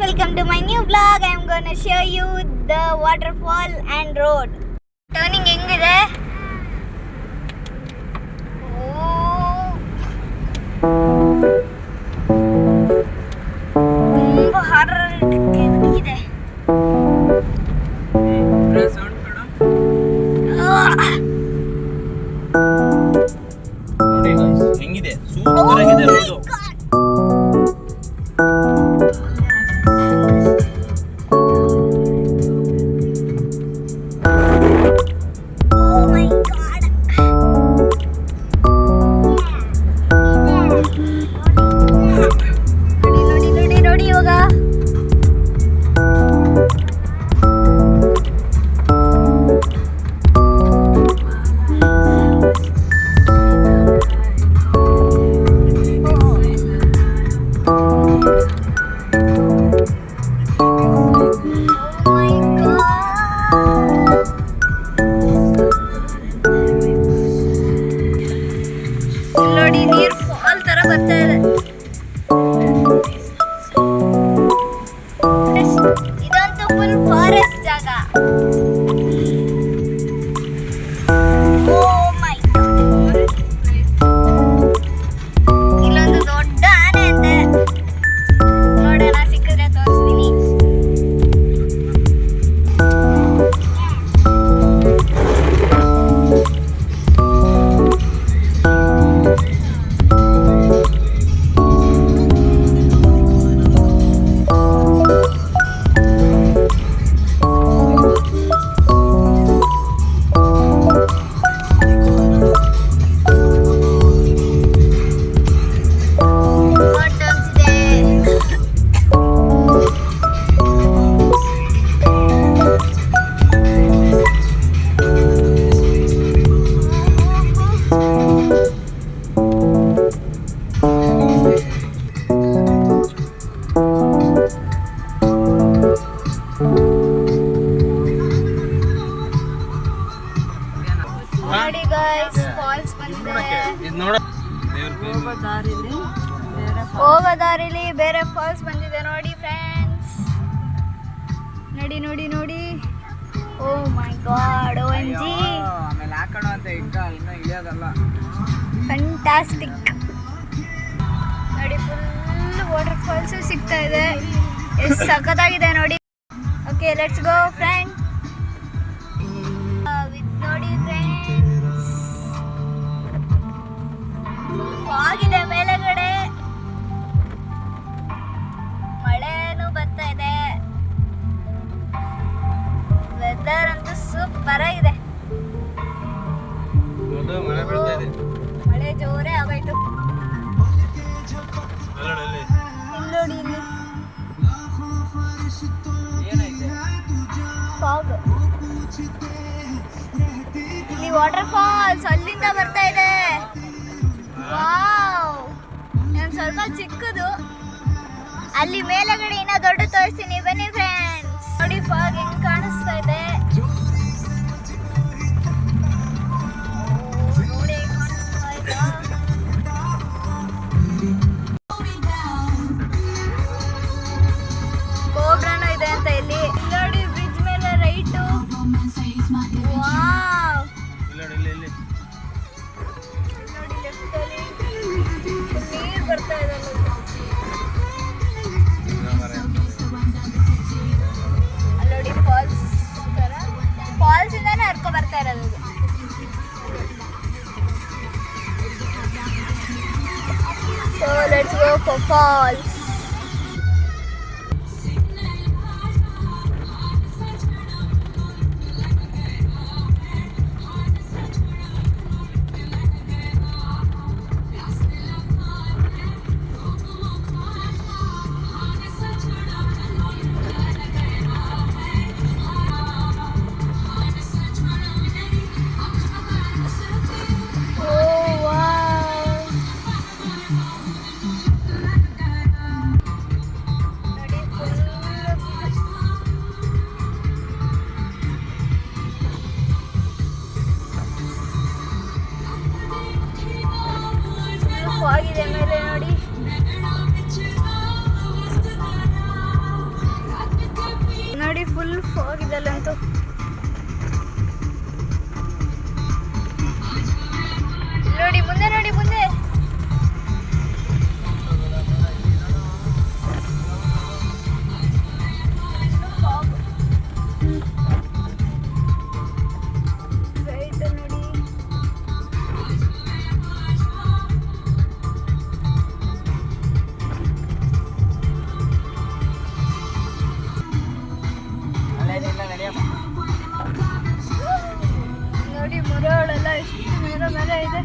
welcome to my new vlog. I am gonna show you the waterfall and road. Turning ಹೆಂಗಿದೆ? ತುಂಬಾ hard ಇದೆ. ನೋಡಿ guys ಹೆಂಗಿದೆ, super ಆಗಿದೆ ರೋಡ್. ನೋಡಿ ನೀರು ಫಾಲ್ ತರ ಬರ್ತಾ ಇದೆ. ಇದಂತೂ ಫುಲ್ ಫಾರೆಸ್ಟ್ ಜಾಗ. ಇಲ್ಲೊಂದು ದೊಡ್ಡ ಆನೆ ಅಂತೆ, ನೋಡೋಣ ಸಿಕ್ಕಿದ್ರೆ ತೋರಿಸ್ತೀನಿ. ನೋಡಿ ಗೈಸ್, ಫಾಲ್ಸ್ ಬಂದಿದೆ. ಹೋಗೋ ದಾರಿಲಿ ಬೇರೆ ಫಾಲ್ಸ್ ಬಂದಿದೆ ನೋಡಿ ಫ್ರೆಂಡ್ಸ್. ನೋಡಿ ನೋಡಿ ನೋಡಿ. ಓ ಮೈ ಗಾಡ್, OMG, ಫ್ಯಾಂಟಾಸ್ಟಿಕ್. ನೋಡಿ ಫುಲ್ ವಾಟರ್ ಫಾಲ್ಸ್ ಸಿಗ್ತಾ ಇದೆ, ಎಷ್ಟು ಸಖತ್ತಾಗಿದೆ ನೋಡಿ. Okay, let's go friend. ನೋಡಿ ಫ್ರೆಂಡ್ಸ್, ಆಗಿದೆ ಮೇಲೆಗಡೆ, ಮಳೆನೂ ಬರ್ತಾ ಇದೆ, ವೆದರ್ ಅಂತೂ ಸೂಪರ್ ಆಗಿದೆ. ಮಳೆ ಜೋರೇ ಆಗೋಯ್ತು. ನೋಡಿ ಇಲ್ಲಿ ಫಾಗ್, ಇಲ್ಲಿ ವಾಟರ್ ಫಾಲ್ಸ್ ಅಲ್ಲಿಂದ ಬರ್ತಾ ಇದೆ. ವಾವ್, ನಾನು ಸ್ವಲ್ಪ ಚಿಕ್ಕದು, ಅಲ್ಲಿ ಮೇಲೆಗಡೆ ಇನ್ನ ದೊಡ್ಡ ತೋರಿಸ್ತೀನಿ, ಬನ್ನಿ ಫ್ರೆಂಡ್ಸ್. ನೋಡಿ ಫಾಗ್ ಹೆಂಗ್ ಕಾಣಿಸ್ತಾ ಇದೆ, ನೋಡಿ ಹೆಂಗ್ ಕಾಣಿಸ್ತಾ ಇದೆ. ಕೋಬ್ರಾನು ಇದೆ ಅಂತ ಇಲ್ಲಿ. ನೋಡಿ ಬ್ರಿಡ್ಜ್ ಮೇಲೆ ರೈಟು. ವಾವ್, ನೋಡಿ ಲೆಫ್ಟ್ ಅಲ್ಲಿ ನೀರು ಬರ್ತಾ ಇದೆ. ಅಲ್ಲಿ ನೋಡಿ ಫಾಲ್ಸ್ ತರ, ಫಾಲ್ಸ್ ಇಂದಾನೆ ಹರ್ಕೊ ಬರ್ತಾ ಇರೋದು. So let's go for falls. Full fog ಇದೆ ಅಲ್ಲಂತೂ. ನೋಡಿ ಮುಂದೆ, ನೋಡಿ ಮುಂದೆ. ನೋಡಿ ಮರಗಳೆಲ್ಲ ಎಷ್ಟು ಮೇಲೆ ಇದೆ.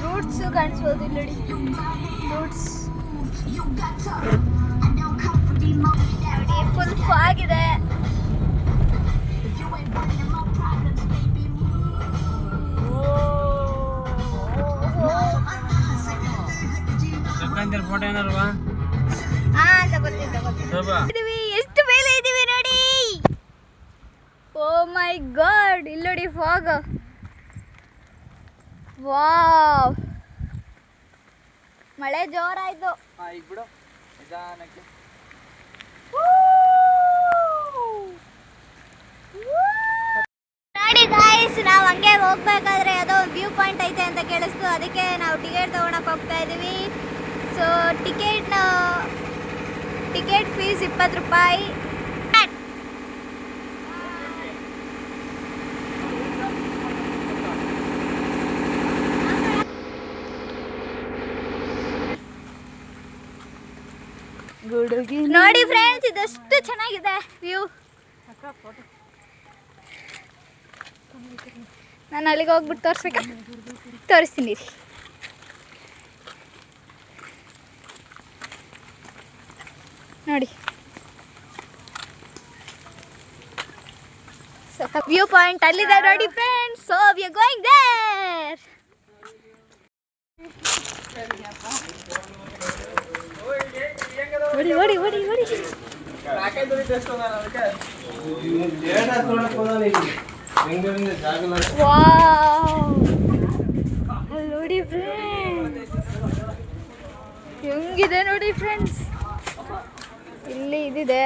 ರೂಟ್ಸ್ ಕಾಣಿಸ್ಬೋದು ಇಲ್ಲಿ ನೋಡಿ, ರೂಟ್ಸ್ ನೋಡಿ. ಫುಲ್ ಫಾಗ್ ಇದೆ. ಫೋಟೋ ಏನಾರವಾ? ತಗೊಳ್ತೀವಿ. ಎಷ್ಟು ಮೇಲೆ ಇದೀವಿ ನೋಡಿ. ಓ ಮೈ ಗಾಡ್, ಇಲ್ಲಿ ನೋಡಿ ಫಾಗ್. ವಾವ್, ಮಳೆ ಜೋರಾಯ್ತು. ಈಗ ಬಿಡು ನಿಧಾನಕ್ಕೆ. ನೋಡಿ ಗಾಯ್ಸ್, ನಾವು ಹಂಗೆ ಹೋಗ್ಬೇಕಾದ್ರೆ ಯಾವುದೋ ವ್ಯೂ ಪಾಯಿಂಟ್ ಐತೆ ಅಂತ ಕೇಳಿಸ್ತು. ಅದಕ್ಕೆ ನಾವು ಟಿಕೆಟ್ ತೊಗೊಳಕ್ಕೆ ಹೋಗ್ತಾ ಇದ್ದೀವಿ. ಸೊ ಟಿಕೆಟ್ ಫೀಸ್ 20 ರೂಪಾಯಿ. ನೋಡಿ ಫ್ರೆಂಡ್ಸ್, ಇದಷ್ಟು ಚೆನ್ನಾಗಿದೆ ವ್ಯೂ. ನಾನು ಅಲ್ಲಿಗೆ ಹೋಗ್ಬಿಟ್ಟು ತೋರಿಸ್ಬೇಕಾ? ತೋರಿಸ್ತೀನಿ ರೀ. ನೋಡಿ ವ್ಯೂ ಪಾಯಿಂಟ್ ಅಲ್ಲಿದೆ ನೋಡಿ friends. So we are going there. ಓಡಿ ಓಡಿ ಓಡಿ ಓಡಿ. ವಾವ್, ನೋಡಿ ಫ್ರೆಂಡ್ಸ್, ಹೆಂಗಿದೆ ನೋಡಿ ಫ್ರೆಂಡ್ಸ್. ಇಲ್ಲಿ ಇದಿದೆ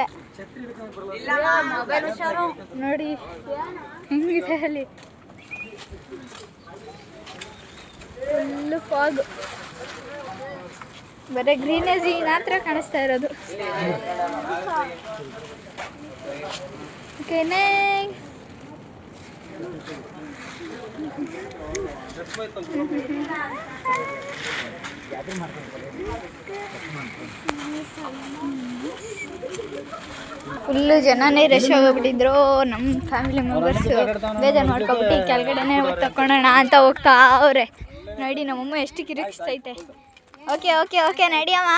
ನೋಡಿ, ಹೆಂಗಿದೆ ಅಲ್ಲಿ. ಫುಲ್ಲು ಫಾಗ್, ಬರೀ ಗ್ರೀನರಿ ಮಾತ್ರ ಕಾಣಿಸ್ತಾ ಇರೋದು. ಓಕೆನೇ, ಫುಲ್ಲು ಜನನೇ ರಶ್ ಆಗೋಗ್ಬಿಟ್ಟಿದ್ರು. ನಮ್ಮ ಫ್ಯಾಮಿಲಿ ಮೆಂಬರ್ಸ್ ಬೇಜಾರು ಮಾಡ್ಕೊಬಿಟ್ಟು ಕೆಳಗಡೆನೇ ತಗೊಳ್ಳೋಣ ಅಂತ ಹೋಗ್ತಾ ಅವ್ರೆ. ನೋಡಿ ನಮ್ಮಮ್ಮ ಎಷ್ಟು ಕಿರಿಕಿಸ್ತೈತೆ. ಓಕೆ ಓಕೆ ಓಕೆ ನಡಿಯಮ್ಮ,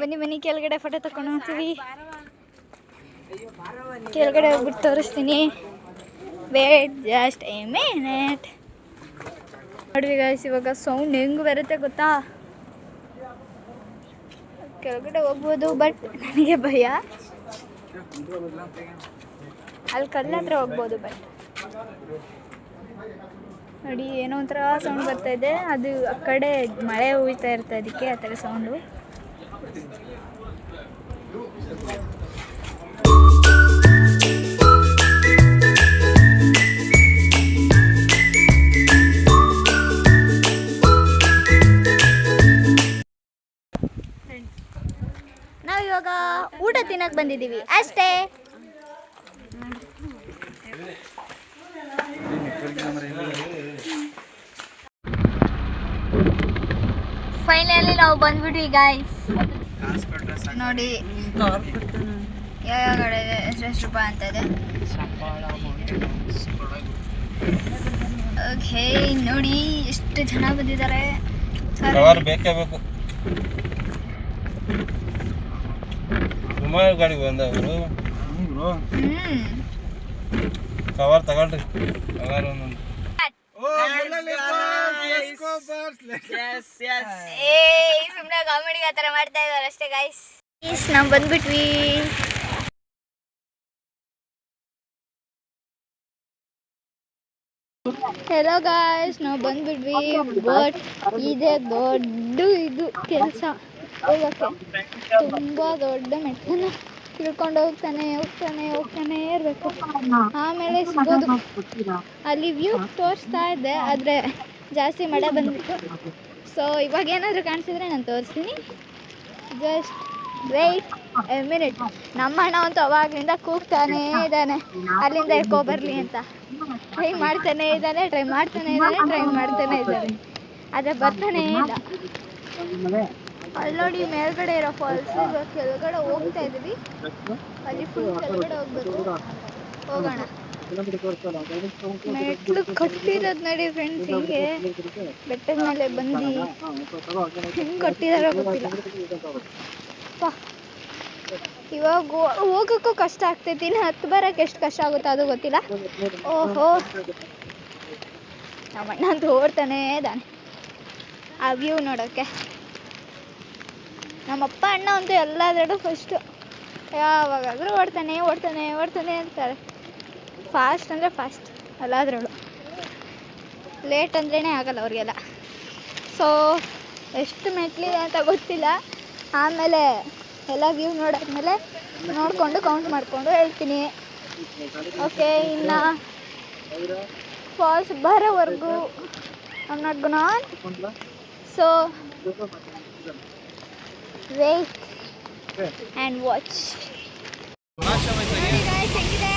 ಬನ್ನಿ ಬನ್ನಿ ಕೆಳಗಡೆ ಫೋಟೋ ತಗೊಂಡು ಹೋಗ್ತೀವಿ. ಕೆಳಗಡೆ ಹೋಗ್ಬಿಟ್ಟು ತೋರಿಸ್ತೀನಿ. Wait just a minute. ನೋಡ್ರಿ ಗಾಯ್ಸ್, ಇವಾಗ ಸೌಂಡ್ ಹೆಂಗೆ ಬರುತ್ತೆ ಗೊತ್ತಾ? ಕೆಳಗಡೆ ಹೋಗ್ಬೋದು, ಬಟ್ ನನಗೆ ಭಯ. ಅಲ್ಲಿ ಕಲ್ಲ ಹತ್ರ ಹೋಗ್ಬೋದು, ಬಟ್ ನೋಡಿ ಏನೋ ಒಂಥರ ಸೌಂಡ್ ಬರ್ತಾ ಇದೆ. ಅದು ಆ ಕಡೆ ಮಳೆ ಹುಯ್ತಾ ಇರುತ್ತೆ, ಅದಕ್ಕೆ ಆ ಥರ ಸೌಂಡು. ನಾವು ಇವಾಗ ಊಟ ತಿನ್ನಕ್ಕೆ ಬಂದಿದ್ದೀವಿ ಅಷ್ಟೇ. ಫೈನಲಿ ನಾವು ಬಂದ್ಬಿಟ್ವಿ ಗಾಯ್ಸ್. ನೋಡಿ ಯಾವ ಕಡೆ ಎಷ್ಟು ರೂಪಾಯಿ ಅಂತ ಇದೆ. ಓಕೆ ನೋಡಿ ಎಷ್ಟು ಜನ ಬಂದಿದ್ದಾರೆ. ಬೇಕೇ ಬೇಕು. ಸುಮಾರು ಗಾಡಿ ಬಂದವರು. ಕವರ್ ತಗೊಳ್ರಿ, ಕವರ್ ಒಂದೊಂದು. ಸುಮ್ಮನೆ ಕಾಮಿಡಿಗೆ ಆ ಥರ ಮಾಡ್ತಾ ಇದ್ದಾರೆ ಅಷ್ಟೇ ಗಾಯ್ಸ್. ನಾವು ಬಂದ್ಬಿಟ್ವಿ. ಹೆಲೋ ಗಾಯ್ಸ್, ನಾವು ಬಂದ್ಬಿಟ್ವಿ. ಬಟ್ ಇದೇ ದೊಡ್ಡ ಇದು ಕೆಲಸ ಹೋಗೋಕ್ಕೆ. ತುಂಬ ದೊಡ್ಡ ಮೆಟ್ಟಲನ್ನ ಇಳ್ಕೊಂಡು ಹೋಗ್ತಾನೆ ಇರಬೇಕು. ಆಮೇಲೆ ಸಿಗೋದು. ಅಲ್ಲಿ ವ್ಯೂ ತೋರಿಸ್ತಾ ಇದ್ದೆ, ಆದರೆ ಜಾಸ್ತಿ ಮಳೆ ಬಂದ್ಬಿಟ್ಟು. ಸೊ ಇವಾಗ ಏನಾದರೂ ಕಾಣಿಸಿದ್ರೆ ನಾನು ತೋರಿಸ್ತೀನಿ. Just weight A minute. ನಮ್ಮ ಅಣ್ಣ ಅಂತೂ ಅವಾಗಲಿಂದ ಕೂಗ್ತಾನೇ ಇದ್ದಾನೆ ಅಲ್ಲಿಂದ ಬರ್ಲಿ ಅಂತ. ಟ್ರೈ ಮಾಡ್ತಾನೇ ಇದ್ದಾನೆ ಆದರೆ ಬರ್ತಾನೇ ಇಲ್ಲ. ಅಲ್ಲಿ ನೋಡಿ ಮೇಲ್ಗಡೆ ಇರೋ ಫಾಲ್ಸ್, ಇವಾಗ ಕೆಳಗಡೆ ಹೋಗ್ತಾ ಇದ್ದೀವಿ. ಅಲ್ಲಿ ಫುಲ್ ಕೆಳಗಡೆ ಹೋಗೋಣ. ಮೆಟ್ಲು ಕಟ್ಟಿರೋದು ನೋಡಿ ಫ್ರೆಂಡ್ಸ್, ಹಿಂಗೆ ಬೆಟ್ಟದ ಮೇಲೆ ಬಂದು ಹೆಂಗೆ ಕಟ್ಟಿದಾರೋ ಗೊತ್ತಿಲ್ಲ. ಇವಾಗ ಹೋಗೋಕ್ಕೂ ಕಷ್ಟ ಆಗ್ತೈತಿ, ಇನ್ನು ಹತ್ತು ಬರೋಕ್ಕೆ ಎಷ್ಟು ಕಷ್ಟ ಆಗುತ್ತೋ ಅದು ಗೊತ್ತಿಲ್ಲ. ಓಹೋ, ನಮ್ಮ ಅಣ್ಣ ಅಂತೂ ಓಡ್ತಾನೇ ಇದ್ದಾನೆ ಆ ವ್ಯೂ ನೋಡೋಕ್ಕೆ. ನಮ್ಮಪ್ಪ ಅಣ್ಣ ಅಂತೂ ಎಲ್ಲದರಲ್ಲೂ ಫಸ್ಟು, ಯಾವಾಗಾದರೂ ಓಡ್ತಾನೆ ಅಂತಾರೆ. ಫಾಸ್ಟ್ ಅಂದರೆ ಫಾಸ್ಟ್ ಎಲ್ಲದರಲ್ಲೂ, ಲೇಟ್ ಅಂದ್ರೇ ಆಗಲ್ಲ ಅವ್ರಿಗೆಲ್ಲ. ಸೊ ಎಷ್ಟು ಮೆಟ್ಲಿದೆ ಅಂತ ಗೊತ್ತಿಲ್ಲ, ಆಮೇಲೆ ಎಲ್ಲ ವ್ಯೂ ನೋಡಾದ್ಮೇಲೆ ನೋಡಿಕೊಂಡು ಕೌಂಟ್ ಮಾಡಿಕೊಂಡು ಹೇಳ್ತೀನಿ. ಓಕೆ, ಇನ್ನು ಫಾಲ್ಸ್ ಬರೋವರೆಗೂ I'm not gonna on. So wait and watch. ನೋಡಿ guys, ಹೆಂಗಿದೆ?